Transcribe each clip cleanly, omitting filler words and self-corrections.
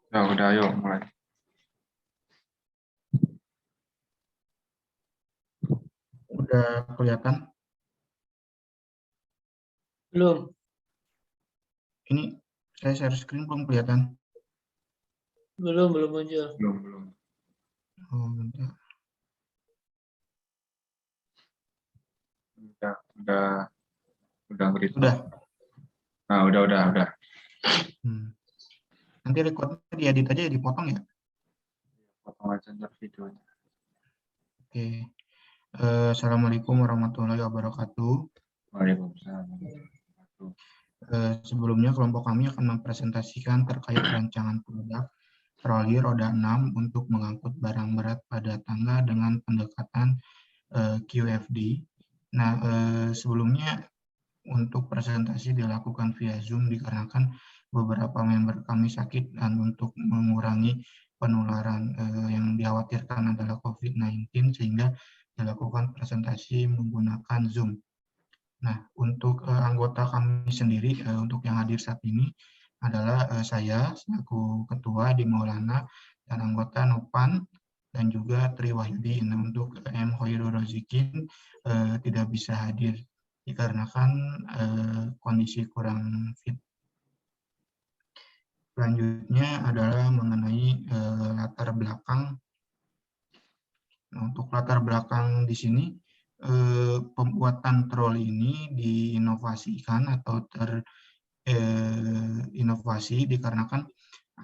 Ya udah, ayo mulai. Udah kelihatan? Belum. Ini saya share screen belum kelihatan. Belum muncul. Belum. Oh, bentar. Udah ngerit. Sudah. Nah, udah. Nanti recordnya diedit aja ya, dipotong ya. Potong aja ntar videonya. Oke. Assalamualaikum warahmatullahi wabarakatuh. Waalaikumsalam. Sebelumnya kelompok kami akan mempresentasikan terkait rancangan produk troli roda 6 untuk mengangkut barang berat pada tangga dengan pendekatan QFD. Nah, sebelumnya untuk presentasi dilakukan via Zoom dikarenakan beberapa member kami sakit dan untuk mengurangi penularan yang dikhawatirkan adalah COVID-19 sehingga dilakukan presentasi menggunakan Zoom. Nah, untuk anggota kami sendiri untuk yang hadir saat ini adalah saya selaku ketua di Maulana dan anggota Nopan dan juga Tri Wahyudi. Nah, untuk M. Khoirul Rozikin tidak bisa hadir dikarenakan kondisi kurang fit. Selanjutnya adalah mengenai latar belakang. Nah, untuk latar belakang di sini, pembuatan troli ini diinovasikan atau inovasi dikarenakan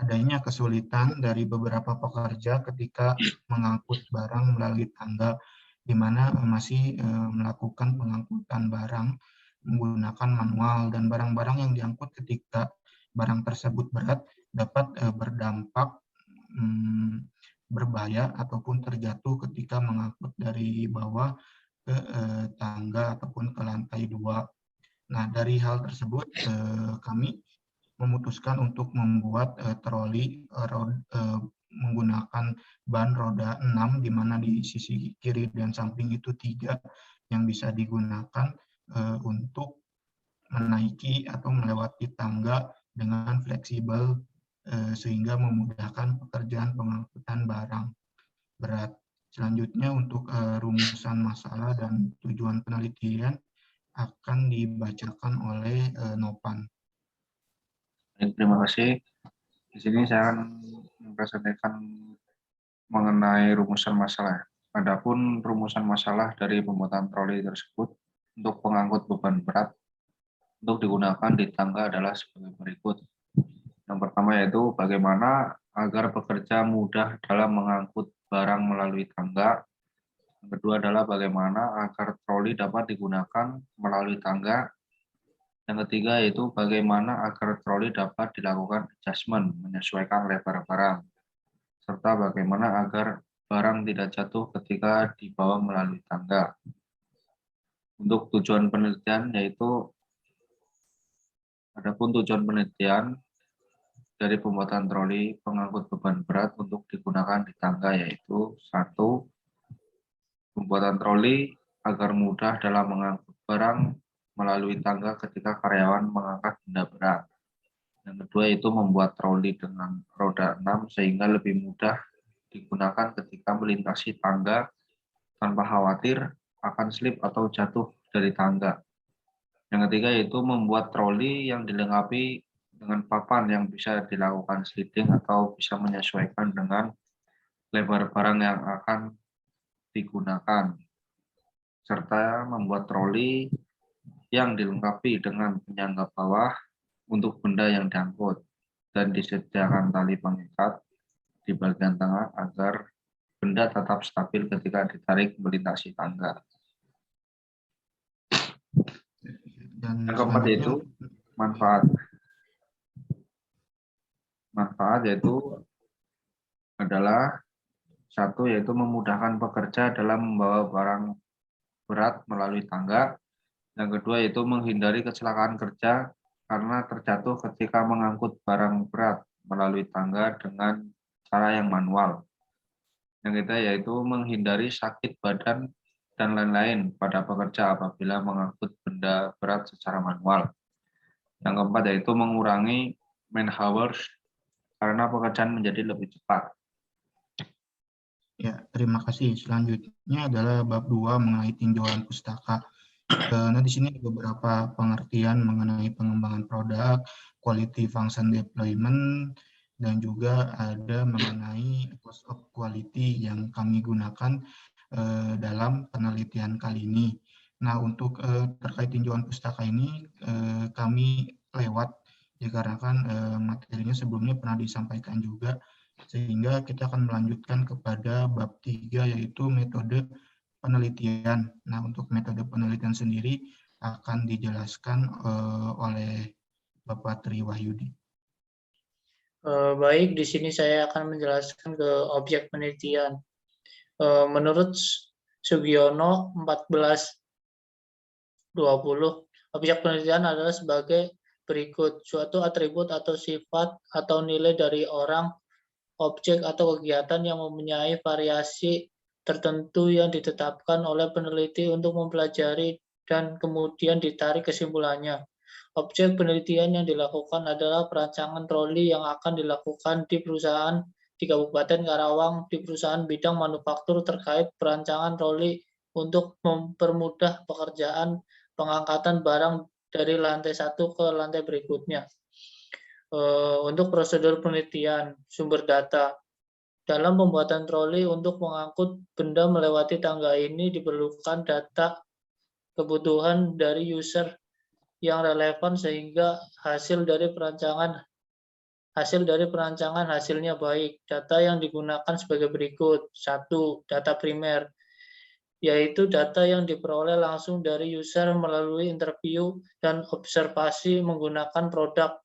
adanya kesulitan dari beberapa pekerja ketika mengangkut barang melalui tangga, di mana masih melakukan pengangkutan barang menggunakan manual, dan barang-barang yang diangkut ketika barang tersebut berat dapat berdampak berbahaya ataupun terjatuh ketika mengangkut dari bawah ke tangga ataupun ke lantai 2. Nah, dari hal tersebut kami memutuskan untuk membuat troli menggunakan ban roda 6, di mana di sisi kiri dan samping itu 3 yang bisa digunakan untuk menaiki atau melewati tangga dengan fleksibel sehingga memudahkan pekerjaan pengangkutan barang berat. Selanjutnya untuk rumusan masalah dan tujuan penelitian akan dibacakan oleh Nopan. Terima kasih. Di sini saya akan mempresentasikan mengenai rumusan masalah. Adapun rumusan masalah dari pembuatan troli tersebut untuk pengangkut beban berat untuk digunakan di tangga adalah sebagai berikut. Yang pertama yaitu bagaimana agar pekerja mudah dalam mengangkut barang melalui tangga. Yang kedua adalah bagaimana agar troli dapat digunakan melalui tangga. Yang ketiga yaitu bagaimana agar troli dapat dilakukan adjustment menyesuaikan lebar barang, serta bagaimana agar barang tidak jatuh ketika dibawa melalui tangga. Untuk tujuan penelitian yaitu adapun tujuan penelitian dari pembuatan troli pengangkut beban berat untuk digunakan di tangga yaitu 1. Pembuatan troli agar mudah dalam mengangkut barang melalui tangga ketika karyawan mengangkat benda berat. Yang kedua yaitu membuat troli dengan roda 6 sehingga lebih mudah digunakan ketika melintasi tangga tanpa khawatir akan slip atau jatuh dari tangga. Yang ketiga yaitu membuat troli yang dilengkapi dengan papan yang bisa dilakukan sliding atau bisa menyesuaikan dengan lebar barang yang akan digunakan, serta membuat troli yang dilengkapi dengan penyangga bawah untuk benda yang diangkut dan disediakan tali pengikat di bagian tengah agar benda tetap stabil ketika ditarik melintasi tangga. Dan yang keempat yaitu manfaat. Manfaat yaitu adalah 1 yaitu memudahkan pekerja dalam membawa barang berat melalui tangga. Yang kedua yaitu menghindari kecelakaan kerja karena terjatuh ketika mengangkut barang berat melalui tangga dengan cara yang manual. Yang ketiga yaitu menghindari sakit badan dan lain-lain pada pekerja apabila mengangkut benda berat secara manual. Yang keempat yaitu mengurangi man hours karena pekerjaan menjadi lebih cepat. Ya, terima kasih. Selanjutnya adalah bab 2 mengenai tinjauan pustaka. Nah, di sini ada beberapa pengertian mengenai pengembangan produk, quality function deployment, dan juga ada mengenai cost of quality yang kami gunakan dalam penelitian kali ini. Nah, untuk terkait tinjauan pustaka ini, kami lewat dikarenakan materinya sebelumnya pernah disampaikan juga, sehingga kita akan melanjutkan kepada bab 3 yaitu metode penelitian. Nah, untuk metode penelitian sendiri akan dijelaskan oleh Bapak Tri Wahyudi. Baik, di sini saya akan menjelaskan ke objek penelitian. Menurut Sugiono 1420, objek penelitian adalah sebagai berikut: suatu atribut atau sifat atau nilai dari orang, objek atau kegiatan yang mempunyai variasi tertentu yang ditetapkan oleh peneliti untuk mempelajari dan kemudian ditarik kesimpulannya. Objek penelitian yang dilakukan adalah perancangan troli yang akan dilakukan di perusahaan di Kabupaten Karawang di perusahaan bidang manufaktur terkait perancangan troli untuk mempermudah pekerjaan pengangkatan barang dari lantai satu ke lantai berikutnya. Untuk prosedur penelitian, sumber data. Dalam pembuatan troli untuk mengangkut benda melewati tangga ini diperlukan data kebutuhan dari user yang relevan sehingga hasil dari perancangan hasilnya baik. Data yang digunakan sebagai berikut. 1. Data primer, yaitu data yang diperoleh langsung dari user melalui interview dan observasi menggunakan produk.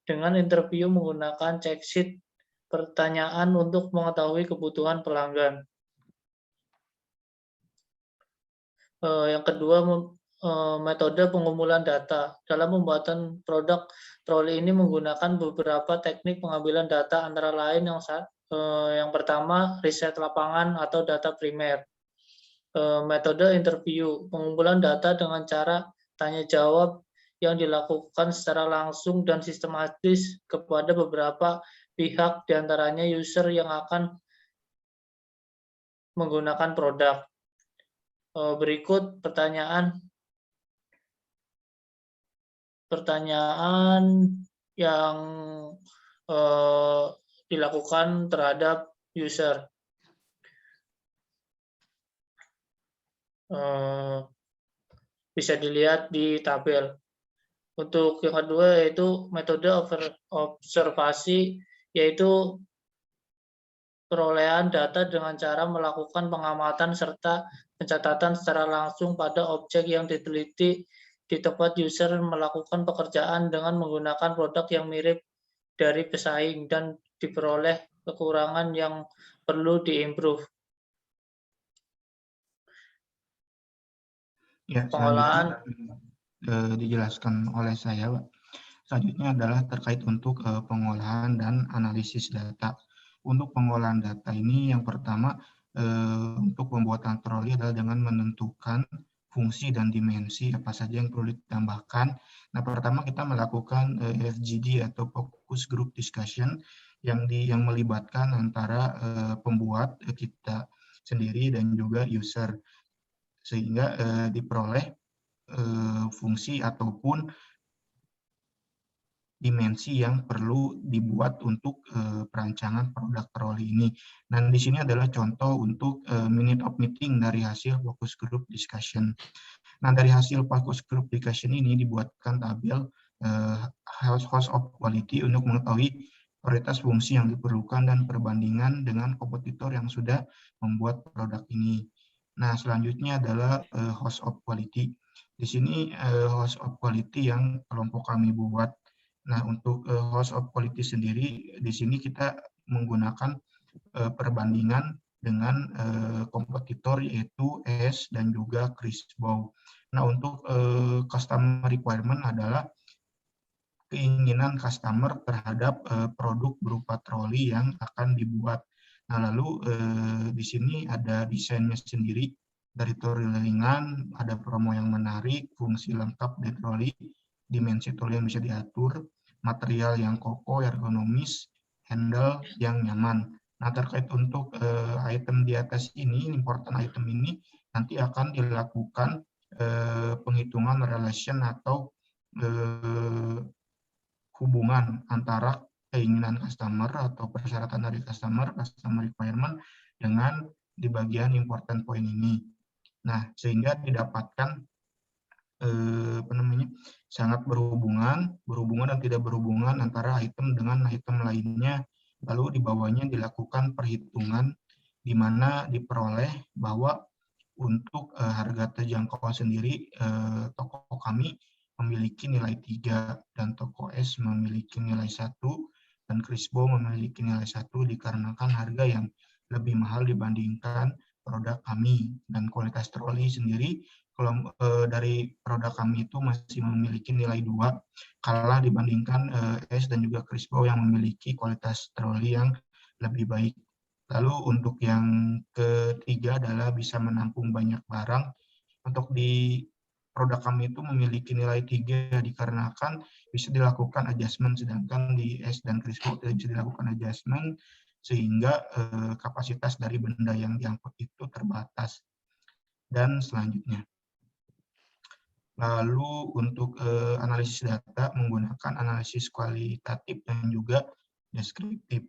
Dengan interview menggunakan check sheet pertanyaan untuk mengetahui kebutuhan pelanggan. Yang kedua, metode pengumpulan data. Dalam pembuatan produk troli ini menggunakan beberapa teknik pengambilan data, antara lain yang pertama riset lapangan atau data primer. Metode interview, pengumpulan data dengan cara tanya jawab yang dilakukan secara langsung dan sistematis kepada beberapa pihak, diantaranya user yang akan menggunakan produk. Berikut pertanyaan yang dilakukan terhadap user. Bisa dilihat di tabel. Untuk yang kedua yaitu metode observasi, yaitu perolehan data dengan cara melakukan pengamatan serta pencatatan secara langsung pada objek yang diteliti di tempat user melakukan pekerjaan dengan menggunakan produk yang mirip dari pesaing dan diperoleh kekurangan yang perlu diimprove. Ya, selanjutnya dijelaskan oleh saya, Pak. Selanjutnya adalah terkait untuk pengolahan dan analisis data. Untuk pengolahan data ini yang pertama untuk pembuatan troli adalah dengan menentukan fungsi dan dimensi apa saja yang perlu ditambahkan. Nah, pertama kita melakukan FGD atau focus group discussion yang melibatkan antara pembuat kita sendiri dan juga user, sehingga diperoleh fungsi ataupun dimensi yang perlu dibuat untuk perancangan produk troli ini. Dan di sini adalah contoh untuk minute of meeting dari hasil focus group discussion. Nah, dari hasil focus group discussion ini dibuatkan tabel host of quality untuk mengetahui prioritas fungsi yang diperlukan dan perbandingan dengan kompetitor yang sudah membuat produk ini. Nah, selanjutnya adalah host of quality. Di sini host of quality yang kelompok kami buat. Nah, untuk host of quality sendiri, di sini kita menggunakan perbandingan dengan kompetitor yaitu ES dan juga Crisbow. Nah, untuk customer requirement adalah keinginan customer terhadap produk berupa troli yang akan dibuat. Nah, lalu di sini ada desainnya sendiri, dari troli ringan, ada promo yang menarik, fungsi lengkap dari troli, dimensi troli yang bisa diatur, material yang kokoh, ergonomis, handle yang nyaman. Nah, terkait untuk item di atas ini, important item ini, nanti akan dilakukan penghitungan relation atau hubungan antara keinginan customer atau persyaratan dari customer requirement, dengan di bagian important point ini. Nah, sehingga didapatkan sangat berhubungan dan tidak berhubungan antara item dengan item lainnya. Lalu di bawahnya dilakukan perhitungan di mana diperoleh bahwa untuk harga terjangkau sendiri toko kami memiliki nilai 3 dan toko S memiliki nilai 1 dan Crispo memiliki nilai 1 dikarenakan harga yang lebih mahal dibandingkan produk kami. Dan kualitas troli sendiri kalau dari produk kami itu masih memiliki nilai 2 kalah dibandingkan S dan juga Crispo yang memiliki kualitas troli yang lebih baik. Lalu untuk yang ketiga adalah bisa menampung banyak barang. Untuk di produk kami itu memiliki nilai 3 dikarenakan bisa dilakukan adjustment, sedangkan di S dan Crispo tidak bisa dilakukan adjustment, sehingga kapasitas dari benda yang diangkut itu terbatas. Dan selanjutnya, lalu untuk analisis data menggunakan analisis kualitatif dan juga deskriptif.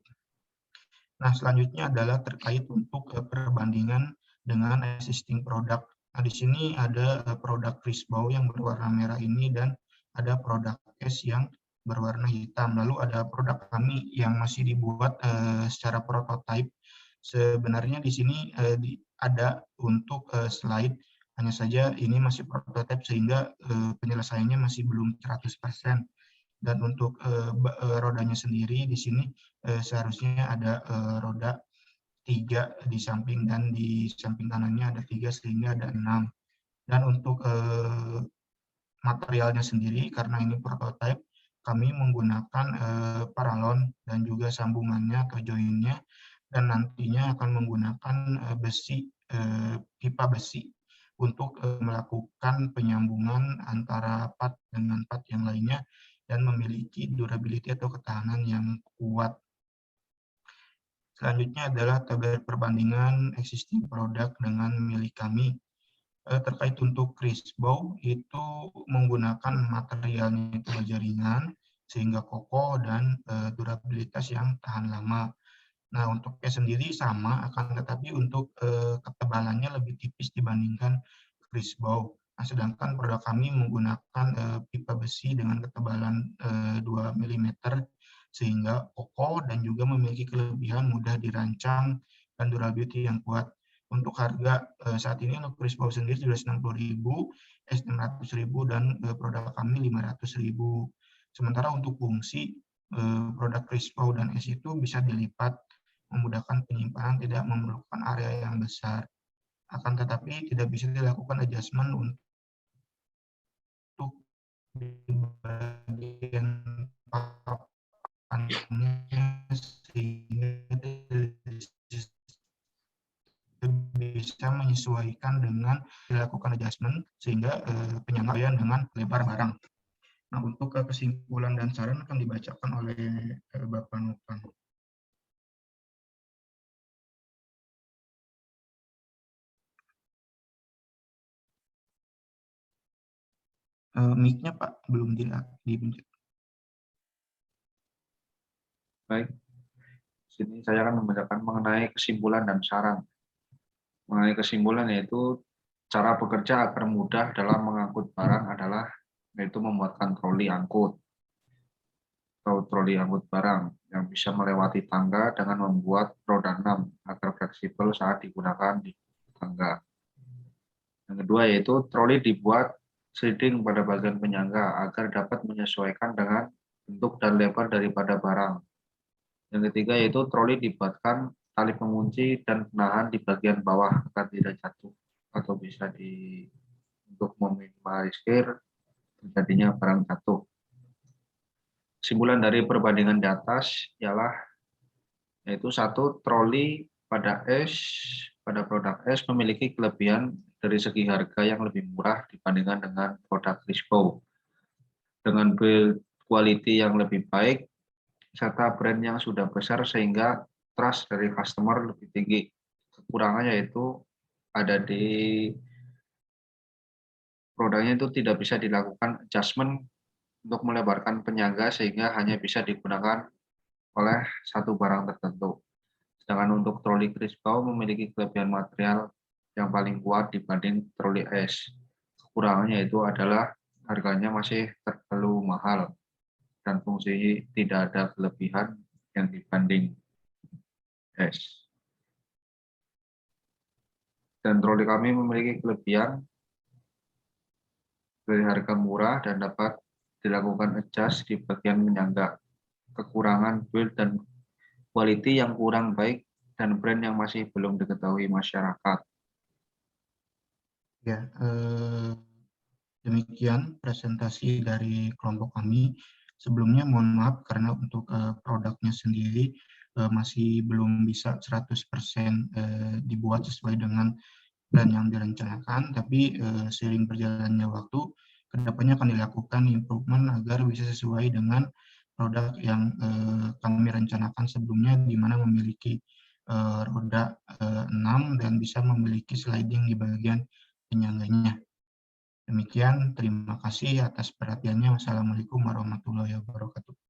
Nah, selanjutnya adalah terkait untuk perbandingan dengan existing product. Nah, di sini ada produk Crispo yang berwarna merah ini dan ada produk S yang berwarna hitam. Lalu ada produk kami yang masih dibuat secara prototype. Sebenarnya di sini ada untuk slide, hanya saja ini masih prototype sehingga penyelesaiannya masih belum 100%. Dan untuk rodanya sendiri di sini seharusnya ada roda 3 di samping, dan di samping kanannya ada 3 sehingga ada 6. Dan untuk materialnya sendiri, karena ini prototype, kami menggunakan paralon dan juga sambungannya atau joinnya, dan nantinya akan menggunakan besi, pipa besi untuk melakukan penyambungan antara part dengan part yang lainnya dan memiliki durability atau ketahanan yang kuat. Selanjutnya adalah tabel perbandingan existing produk dengan milik kami. Terkait untuk Crispo itu menggunakan materialnya itu baja ringan sehingga kokoh dan durabilitas yang tahan lama. Nah, untuk S sendiri sama, akan tetapi untuk ketebalannya lebih tipis dibandingkan Crispo. Nah, sedangkan produk kami menggunakan pipa besi dengan ketebalan 2 mm sehingga kokoh dan juga memiliki kelebihan mudah dirancang dan durability yang kuat. Untuk harga saat ini untuk Crispo sendiri sudah 90.000, S 600.000 dan produk kami 500.000. Sementara untuk fungsi produk Crispo dan S itu bisa dilipat, memudahkan penyimpanan, tidak memerlukan area yang besar. Akan tetapi tidak bisa dilakukan adjustment untuk di bagian papannya sehingga bisa menyesuaikan dengan dilakukan adjustment sehingga penyesuaian dengan lebar barang. Nah, untuk kesimpulan dan saran akan dibacakan oleh Bapak Novan. Mic-nya Pak belum dipencet. Baik, sini saya akan membacakan mengenai kesimpulan dan saran. Mengenai kesimpulan yaitu cara bekerja agar mudah dalam mengangkut barang adalah yaitu membuatkan troli angkut atau troli angkut barang yang bisa melewati tangga dengan membuat roda 6 agar fleksibel saat digunakan di tangga. Yang kedua yaitu troli dibuat sliding pada bagian penyangga agar dapat menyesuaikan dengan bentuk dan lebar daripada barang. Yang ketiga yaitu troli dibuatkan tali pengunci dan penahan di bagian bawah agar tidak jatuh atau bisa untuk meminimalisir terjadinya barang jatuh. Kesimpulan dari perbandingan di atas ialah yaitu satu, troli pada produk S memiliki kelebihan dari segi harga yang lebih murah dibandingkan dengan produk Crispo. Dengan build quality yang lebih baik, serta brand yang sudah besar sehingga trust dari customer lebih tinggi. Kekurangannya yaitu ada di produknya itu tidak bisa dilakukan adjustment untuk melebarkan penyangga sehingga hanya bisa digunakan oleh satu barang tertentu. Sedangkan untuk troli Chris Bow memiliki kelebihan material yang paling kuat dibanding troli S. Kekurangannya itu adalah harganya masih terlalu mahal dan fungsinya tidak ada kelebihan yang dibanding S. Dan troli kami memiliki kelebihan dari harga murah dan dapat dilakukan adjust di bagian penyangga. Kekurangan build dan quality yang kurang baik dan brand yang masih belum diketahui masyarakat. Ya, demikian presentasi dari kelompok kami. Sebelumnya mohon maaf karena untuk produknya sendiri masih belum bisa 100% dibuat sesuai dengan plan yang direncanakan, tapi seiring berjalannya waktu, kedepannya akan dilakukan improvement agar bisa sesuai dengan produk yang kami rencanakan sebelumnya, di mana memiliki roda 6 dan bisa memiliki sliding di bagian penyangganya. Demikian, terima kasih atas perhatiannya. Wassalamualaikum warahmatullahi wabarakatuh.